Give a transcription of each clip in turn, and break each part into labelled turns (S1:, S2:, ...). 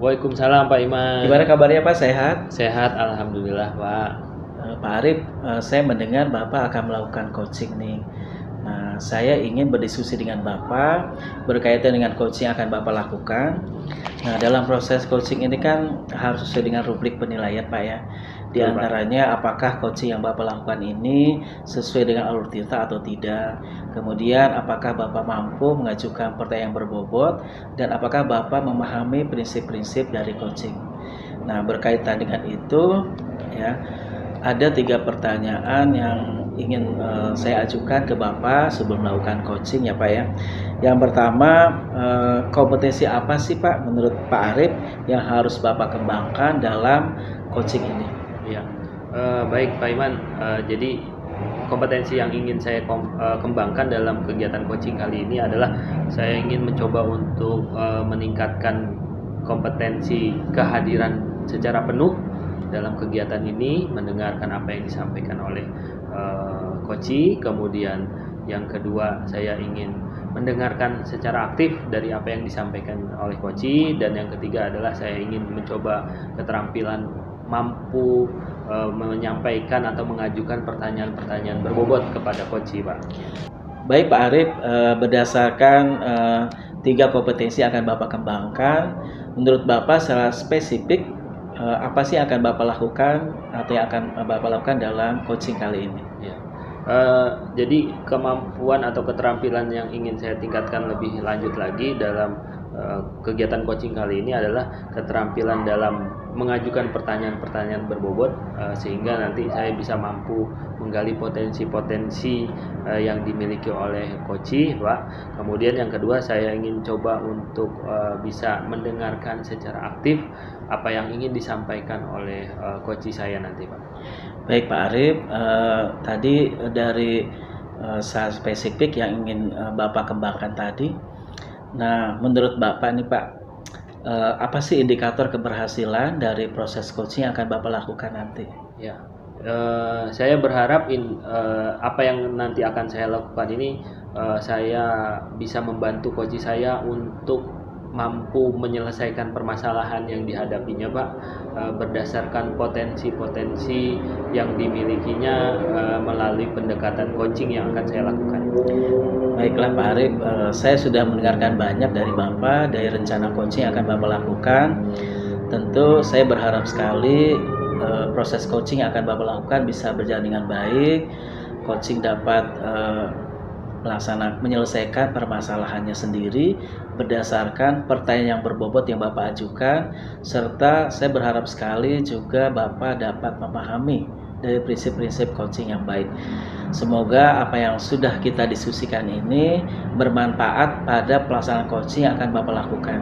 S1: Waalaikumsalam Pak Iman.
S2: Gimana kabarnya Pak? Sehat?
S1: Sehat, alhamdulillah Pak.
S2: Pak Arif, saya mendengar Bapak akan melakukan coaching nih. Nah, saya ingin berdiskusi dengan Bapak berkaitan dengan coaching yang akan Bapak lakukan. Nah, dalam proses coaching ini kan harus sesuai dengan rubrik penilaian Pak ya. Di antaranya apakah coaching yang Bapak lakukan ini sesuai dengan alur cerita atau tidak. Kemudian apakah Bapak mampu mengajukan pertanyaan yang berbobot dan apakah Bapak memahami prinsip-prinsip dari coaching. Nah, berkaitan dengan itu ya, ada 3 pertanyaan yang ingin saya ajukan ke Bapak sebelum melakukan coaching ya Pak ya. Yang pertama, kompetensi apa sih Pak menurut Pak Arif yang harus Bapak kembangkan dalam coaching ini?
S1: Ya, baik Pak Iman. Jadi kompetensi yang ingin saya kembangkan dalam kegiatan coaching kali ini adalah saya ingin mencoba untuk meningkatkan kompetensi kehadiran secara penuh dalam kegiatan ini, mendengarkan apa yang disampaikan oleh coach. Kemudian yang kedua, saya ingin mendengarkan secara aktif dari apa yang disampaikan oleh coach, dan yang ketiga adalah saya ingin mencoba keterampilan mampu menyampaikan atau mengajukan pertanyaan-pertanyaan berbobot kepada coach, Pak.
S2: Baik Pak Arif, berdasarkan 3 kompetensi yang akan Bapak kembangkan, menurut Bapak secara spesifik apa sih yang akan Bapak lakukan atau yang akan Bapak lakukan dalam coaching kali ini?
S1: Ya. Jadi kemampuan atau keterampilan yang ingin saya tingkatkan lebih lanjut lagi dalam kegiatan coaching kali ini adalah keterampilan dalam mengajukan pertanyaan-pertanyaan berbobot, sehingga nanti saya bisa mampu menggali potensi-potensi yang dimiliki oleh coach, Pak. Kemudian yang kedua, saya ingin coba untuk bisa mendengarkan secara aktif apa yang ingin disampaikan oleh coach saya nanti, Pak.
S2: Baik Pak Arif, tadi dari spesifik yang ingin Bapak kembangkan tadi. Nah, menurut Bapak nih Pak, apa sih indikator keberhasilan dari proses coaching yang akan Bapak lakukan nanti?
S1: Ya, saya berharap apa yang nanti akan saya lakukan ini, saya bisa membantu coach saya untuk mampu menyelesaikan permasalahan yang dihadapinya, Pak, berdasarkan potensi-potensi yang dimilikinya melalui pendekatan coaching yang akan saya lakukan.
S2: Baiklah Pak Arif, saya sudah mendengarkan banyak dari Bapak, dari rencana coaching yang akan Bapak lakukan. Tentu saya berharap sekali proses coaching yang akan Bapak lakukan bisa berjalan dengan baik. Coaching dapat menyelesaikan permasalahannya sendiri berdasarkan pertanyaan yang berbobot yang Bapak ajukan, serta saya berharap sekali juga Bapak dapat memahami dari prinsip-prinsip coaching yang baik. Semoga apa yang sudah kita diskusikan ini bermanfaat pada pelaksanaan coaching yang akan Bapak lakukan.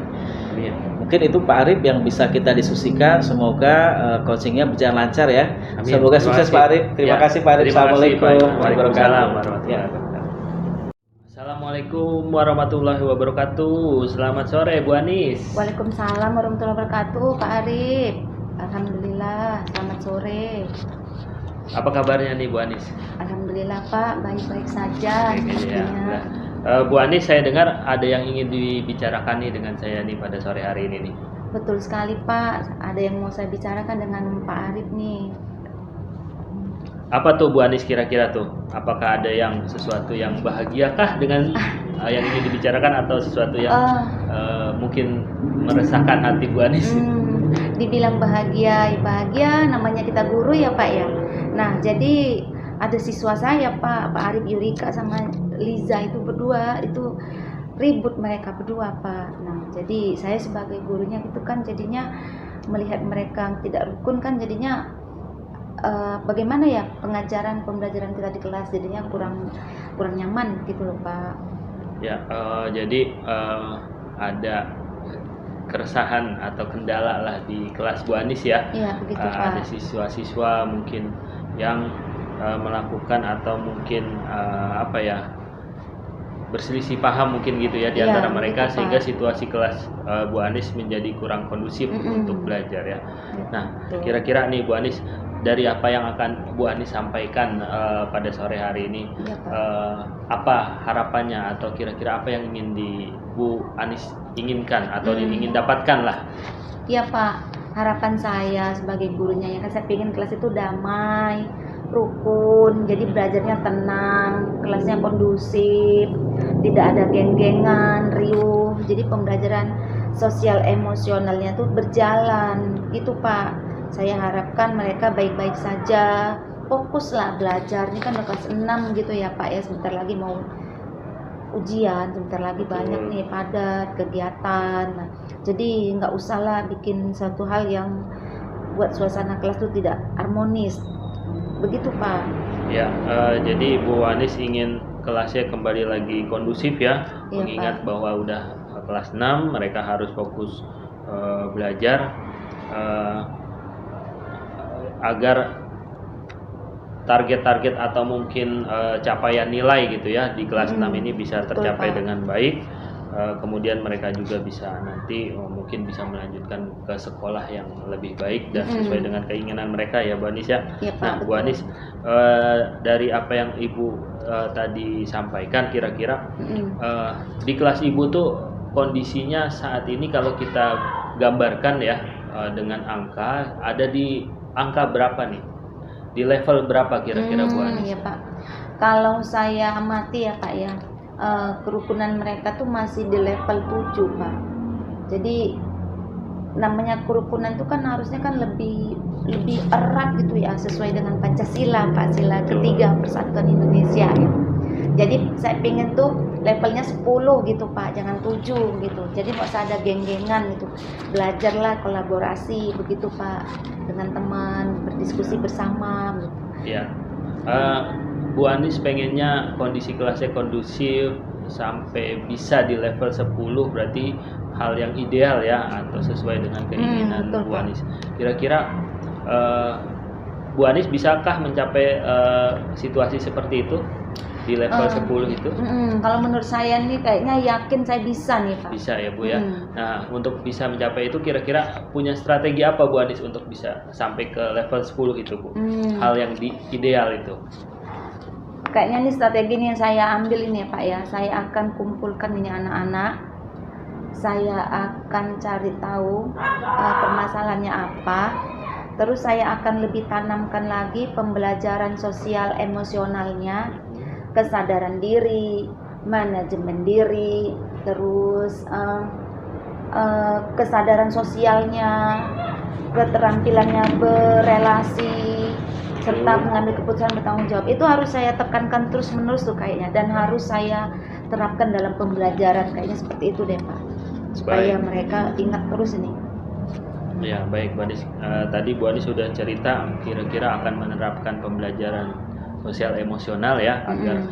S2: Mungkin itu Pak Arif yang bisa kita diskusikan. Semoga coachingnya berjalan lancar ya. Amin. Semoga sukses Pak Arif. Terima kasih Pak Arif. Assalamualaikum
S1: warahmatullahi wabarakatuh. Assalamualaikum warahmatullahi wabarakatuh. Selamat sore Bu Anis.
S3: Waalaikumsalam warahmatullahi wabarakatuh Pak Arif. Alhamdulillah, selamat sore.
S1: Apa kabarnya nih Bu Anis?
S3: Alhamdulillah Pak, baik-baik saja.
S1: Ya. Bu Anis, saya dengar ada yang ingin dibicarakan nih dengan saya nih pada sore hari ini nih.
S3: Betul sekali Pak, ada yang mau saya bicarakan dengan Pak Arif nih.
S1: Apa tuh Bu Anis kira-kira tuh? Apakah ada yang sesuatu yang bahagiakah dengan yang ingin dibicarakan atau sesuatu yang mungkin meresahkan hati Bu Anis?
S3: Dibilang bahagia, ya bahagia, namanya kita guru ya Pak ya. Nah, jadi ada siswa saya Pak Arif Yurika sama Liza itu berdua, itu ribut mereka berdua Pak. Nah, jadi saya sebagai gurunya itu kan jadinya melihat mereka tidak rukun kan jadinya bagaimana ya pembelajaran kita di kelas jadinya kurang nyaman gitu loh Pak.
S1: Ya, jadi ada keresahan atau kendala lah di kelas Bu Anis ya.
S3: Iya begitu Pak.
S1: Ada siswa-siswa mungkin yang melakukan atau mungkin berselisih paham mungkin gitu ya di antara mereka, begitu, sehingga situasi kelas Bu Anis menjadi kurang kondusif untuk belajar ya. Nah, kira-kira nih Bu Anis, dari apa yang akan Bu Anis sampaikan pada sore hari ini,
S3: Iya, Pak.
S1: apa harapannya atau kira-kira apa yang ingin Bu Anis inginkan atau ingin dapatkan lah?
S3: Iya Pak, harapan saya sebagai gurunya ya kan saya pengen kelas itu damai, rukun, jadi belajarnya tenang, kelasnya kondusif, tidak ada geng-gengan, riuh, jadi pembelajaran sosial emosionalnya tuh berjalan gitu Pak. Saya harapkan mereka baik-baik saja, fokuslah belajar, ini kan udah kelas 6 gitu ya Pak ya, sebentar lagi mau ujian, sebentar lagi banyak nih padat kegiatan. Nah, jadi nggak usahlah bikin satu hal yang buat suasana kelas itu tidak harmonis. Begitu Pak.
S1: Ya, jadi Bu Anis ingin kelasnya kembali lagi kondusif ya,
S3: Iya,
S1: mengingat bahwa udah kelas 6, mereka harus fokus belajar agar target-target atau mungkin capaian nilai gitu ya di kelas 6 ini bisa
S3: Betul,
S1: tercapai
S3: Pak.
S1: dengan baik. Kemudian mereka juga bisa nanti mungkin bisa melanjutkan ke sekolah yang lebih baik dan sesuai dengan keinginan mereka ya Bu Anis ya.
S3: Iya, Pak,
S1: Nah Bu
S3: betul.
S1: Anis, dari apa yang Ibu tadi sampaikan, kira-kira di kelas Ibu tuh kondisinya saat ini kalau kita gambarkan ya dengan angka, ada di angka berapa nih? Di level berapa kira-kira Bu Anis?
S3: Iya Pak. Kalau saya amati ya Pak ya, kerukunan mereka tuh masih di level 7 Pak. Jadi namanya kerukunan itu kan harusnya kan lebih erat gitu ya, sesuai dengan Pancasila Pak, sila ketiga Persatuan Indonesia ya. Jadi saya pengen tuh levelnya 10 gitu Pak, jangan 7 gitu. Jadi nggak usah ada geng-gengan gitu. Belajarlah kolaborasi begitu Pak, dengan teman, berdiskusi bersama gitu.
S1: Ya, Bu Anis pengennya kondisi kelasnya kondusif sampai bisa di level 10, berarti hal yang ideal ya, atau sesuai dengan keinginan
S3: betul,
S1: Bu
S3: Pak.
S1: Anis. Kira-kira Bu Anis bisakah mencapai situasi seperti itu di level 10 itu?
S3: Kalau menurut saya nih kayaknya yakin saya bisa nih Pak.
S1: Bisa ya Bu ya. Nah, untuk bisa mencapai itu kira-kira punya strategi apa Bu Anis untuk bisa sampai ke level 10 itu Bu? Hal yang ideal itu.
S3: Kayaknya nih strategi nih yang saya ambil ini ya Pak ya. Saya akan kumpulkan ini anak-anak. Saya akan cari tahu permasalahannya apa. Terus saya akan lebih tanamkan lagi pembelajaran sosial emosionalnya, kesadaran diri, manajemen diri, terus kesadaran sosialnya, keterampilannya berelasi, serta mengambil keputusan bertanggung jawab. Itu harus saya tekankan terus menerus tuh kayaknya, dan harus saya terapkan dalam pembelajaran, kayaknya seperti itu deh Pak, supaya mereka ingat terus ini.
S1: Ya baik Bu Anis, tadi Bu Anis sudah cerita kira-kira akan menerapkan pembelajaran sosial emosional ya, agar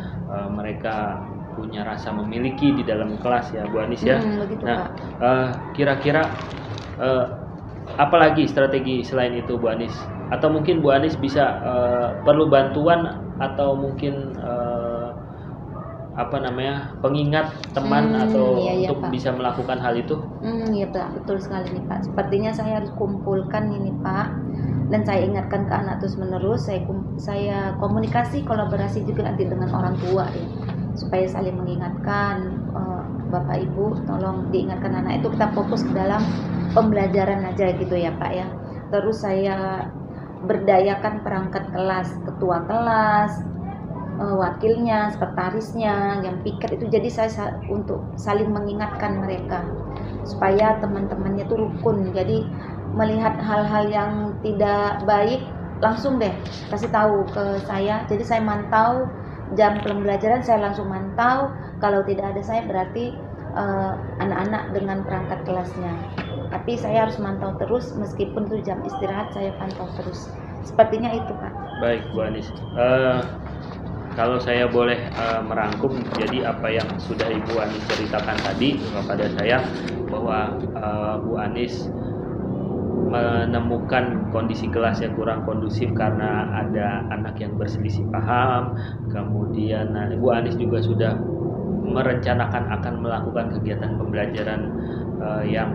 S1: mereka punya rasa memiliki di dalam kelas ya Bu Anis ya.
S3: Begitu,
S1: Nah
S3: Pak.
S1: kira-kira apalagi strategi selain itu Bu Anis? Atau mungkin Bu Anis bisa perlu bantuan atau mungkin pengingat teman atau
S3: iya,
S1: untuk
S3: Pak.
S1: bisa melakukan hal itu?
S3: Iya Pak, betul sekali nih Pak. Sepertinya saya harus kumpulkan ini Pak, dan saya ingatkan ke anak terus menerus. Saya komunikasi, kolaborasi juga nanti dengan orang tua ya, supaya saling mengingatkan. Bapak Ibu tolong diingatkan anak itu, kita fokus ke dalam pembelajaran aja gitu ya Pak ya. Terus saya berdayakan perangkat kelas, ketua kelas, wakilnya, sekretarisnya, yang piket itu. Jadi saya untuk saling mengingatkan mereka supaya teman-temannya itu rukun. Jadi melihat hal-hal yang tidak baik langsung deh kasih tahu ke saya. Jadi saya mantau jam pembelajaran, saya langsung mantau. Kalau tidak ada saya berarti anak-anak dengan perangkat kelasnya. Tapi saya harus mantau terus, meskipun itu jam istirahat saya pantau terus. Sepertinya itu Pak.
S1: Baik Bu Anis. Kalau saya boleh merangkum, jadi apa yang sudah Ibu Anis ceritakan tadi kepada saya, bahwa Bu Anis menemukan kondisi kelas yang kurang kondusif karena ada anak yang berselisih paham. Kemudian Bu Anis juga sudah merencanakan akan melakukan kegiatan pembelajaran yang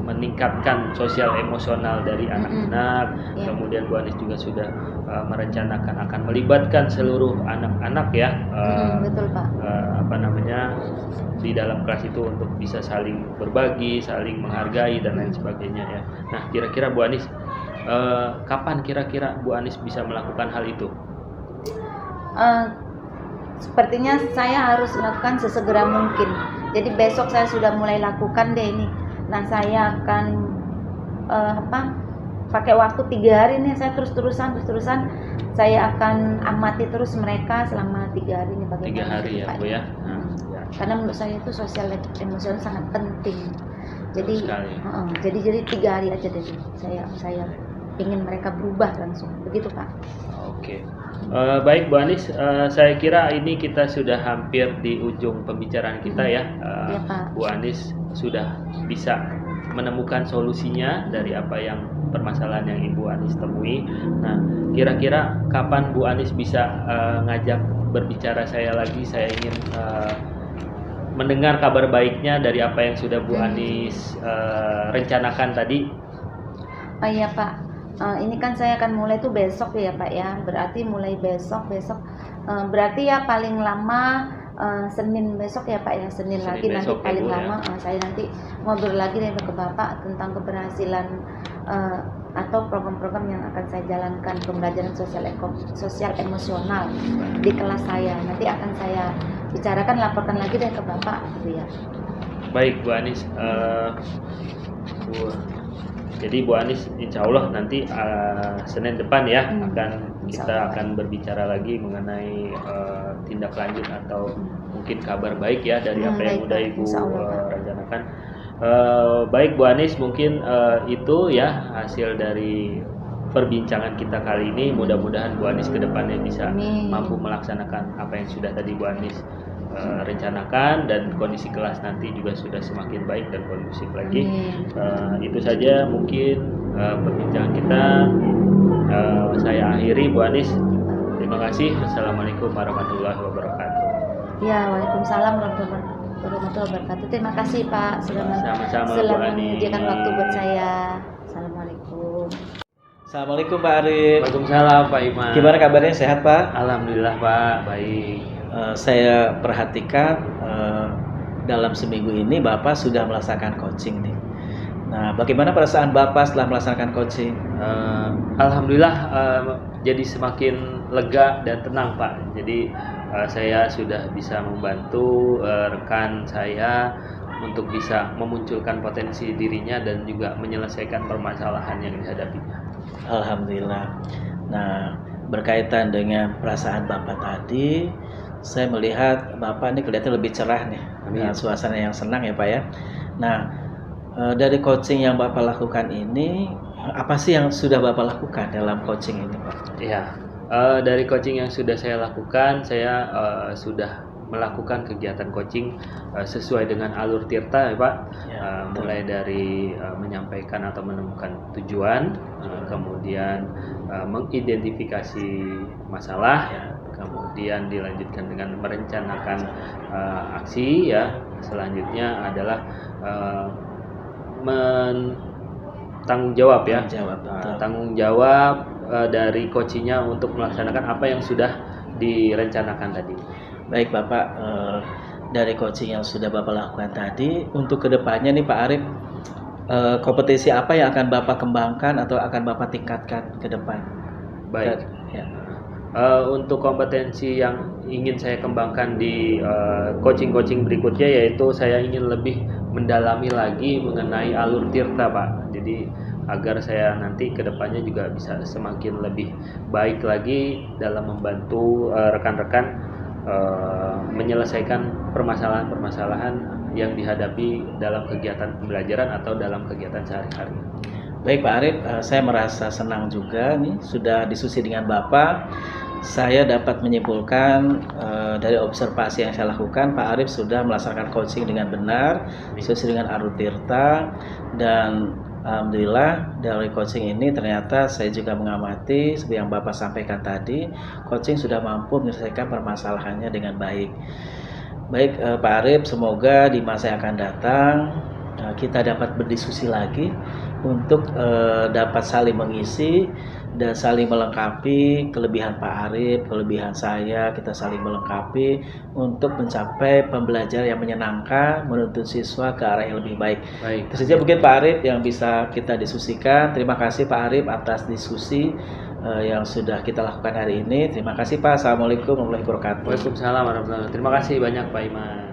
S1: meningkatkan sosial emosional dari anak-anak.
S3: Ya.
S1: Kemudian Bu Anis juga sudah merencanakan akan melibatkan seluruh anak-anak ya,
S3: Betul Pak.
S1: di dalam kelas itu untuk bisa saling berbagi, saling menghargai dan lain sebagainya ya. Nah, kira-kira Bu Anis, kapan kira-kira Bu Anis bisa melakukan hal itu?
S3: Sepertinya saya harus lakukan sesegera mungkin. Jadi besok saya sudah mulai lakukan deh ini. Nah, saya akan pakai waktu 3 hari nih, saya terus-terusan saya akan amati terus mereka selama 3 hari ini bagaimana.
S1: 3 hari ya Bu ya.
S3: Karena menurut saya itu sosial emosional sangat penting. Jadi
S1: sekali.
S3: jadi 3 hari aja deh. Saya ingin mereka berubah langsung. Begitu Pak.
S1: Oke. Baik Bu Anis, saya kira ini kita sudah hampir di ujung pembicaraan kita ya.
S3: Iya, Pak.
S1: Bu Anis sudah bisa menemukan solusinya dari apa yang permasalahan yang Ibu Anis temui. Nah, kira-kira kapan Bu Anis bisa ngajak berbicara saya lagi? Saya ingin mendengar kabar baiknya dari apa yang sudah Bu Anis rencanakan tadi.
S3: Oh iya Pak. Ini kan saya akan mulai tuh besok ya Pak ya. Berarti mulai besok berarti ya paling lama Senin besok ya Pak ya. Senin lagi nanti
S1: besok ya,
S3: paling
S1: Bu,
S3: lama saya nanti ngobrol lagi dengan ke Bapak tentang keberhasilan atau program-program yang akan saya jalankan pembelajaran sosial emosional di kelas saya. Nanti akan saya bicarakan, laporkan lagi deh ke Bapak gitu ya.
S1: Baik Bu Anis, jadi Bu Anis insya Allah nanti Senin depan ya kita akan berbicara lagi mengenai tindak lanjut atau mungkin kabar baik ya dari apa yang udah Ibu rencanakan. Baik Bu Anis, mungkin itu ya hasil dari perbincangan kita kali ini. Mudah-mudahan Bu Anis kedepannya bisa mampu melaksanakan apa yang sudah tadi Bu Anis rencanakan, dan kondisi kelas nanti juga sudah semakin baik dan kondusif lagi. Itu saja mungkin perbincangan kita. Saya akhiri Bu Anis. Terima kasih. Assalamualaikum warahmatullahi wabarakatuh.
S3: Ya, waalaikumsalam warahmatullahi wabarakatuh. Terima kasih Pak sudah menyediakan waktu buat saya. Assalamualaikum.
S2: Assalamualaikum Pak Arif.
S1: Waalaikumsalam Pak Iman.
S2: Gimana kabarnya, sehat Pak?
S1: Alhamdulillah Pak, baik.
S2: Saya perhatikan dalam seminggu ini Bapak sudah melaksanakan coaching nih. Nah, bagaimana perasaan Bapak setelah melaksanakan coaching?
S1: Alhamdulillah jadi semakin lega dan tenang Pak. Jadi saya sudah bisa membantu rekan saya untuk bisa memunculkan potensi dirinya dan juga menyelesaikan permasalahan yang dihadapinya.
S2: Alhamdulillah. Nah, berkaitan dengan perasaan Bapak tadi, saya melihat Bapak ini kelihatan lebih cerah nih. Nah, suasana yang senang ya Pak ya. Nah, dari coaching yang Bapak lakukan ini, apa sih yang sudah Bapak lakukan dalam coaching ini Pak?
S1: Iya, dari coaching yang sudah saya lakukan, saya sudah melakukan kegiatan coaching sesuai dengan alur Tirta ya Pak. Mulai dari menyampaikan atau menemukan tujuan, kemudian mengidentifikasi masalah, kemudian dilanjutkan dengan merencanakan aksi ya. Selanjutnya adalah tanggung jawab ya. Tanggung jawab dari coachingnya untuk melaksanakan apa yang sudah direncanakan tadi.
S2: Baik Bapak, dari coaching yang sudah Bapak lakukan tadi, untuk kedepannya nih Pak Arif, kompetisi apa yang akan Bapak kembangkan atau akan Bapak tingkatkan ke depan?
S1: Baik. Untuk kompetensi yang ingin saya kembangkan di coaching-coaching berikutnya, yaitu saya ingin lebih mendalami lagi mengenai alur Tirta Pak. Jadi agar saya nanti kedepannya juga bisa semakin lebih baik lagi dalam membantu rekan-rekan menyelesaikan permasalahan-permasalahan yang dihadapi dalam kegiatan pembelajaran atau dalam kegiatan sehari-hari.
S2: Baik Pak Arif, saya merasa senang juga nih sudah diskusi dengan Bapak. Saya dapat menyimpulkan dari observasi yang saya lakukan, Pak Arif sudah melaksanakan coaching dengan benar sesuai dengan alur Tirta, dan alhamdulillah dari coaching ini ternyata saya juga mengamati seperti yang Bapak sampaikan tadi, coaching sudah mampu menyelesaikan permasalahannya dengan baik. Baik Pak Arif, semoga di masa yang akan datang kita dapat berdiskusi lagi untuk dapat saling mengisi dan saling melengkapi kelebihan Pak Arif, kelebihan saya, kita saling melengkapi untuk mencapai pembelajaran yang menyenangkan, menuntun siswa ke arah yang lebih baik.
S1: Baik.
S2: Itu saja mungkin Pak Arif yang bisa kita diskusikan. Terima kasih Pak Arif atas diskusi yang sudah kita lakukan hari ini. Terima kasih Pak. Assalamualaikum warahmatullahi wabarakatuh.
S1: Waalaikumsalam warahmatullahi wabarakatuh. Terima kasih banyak Pak Iman.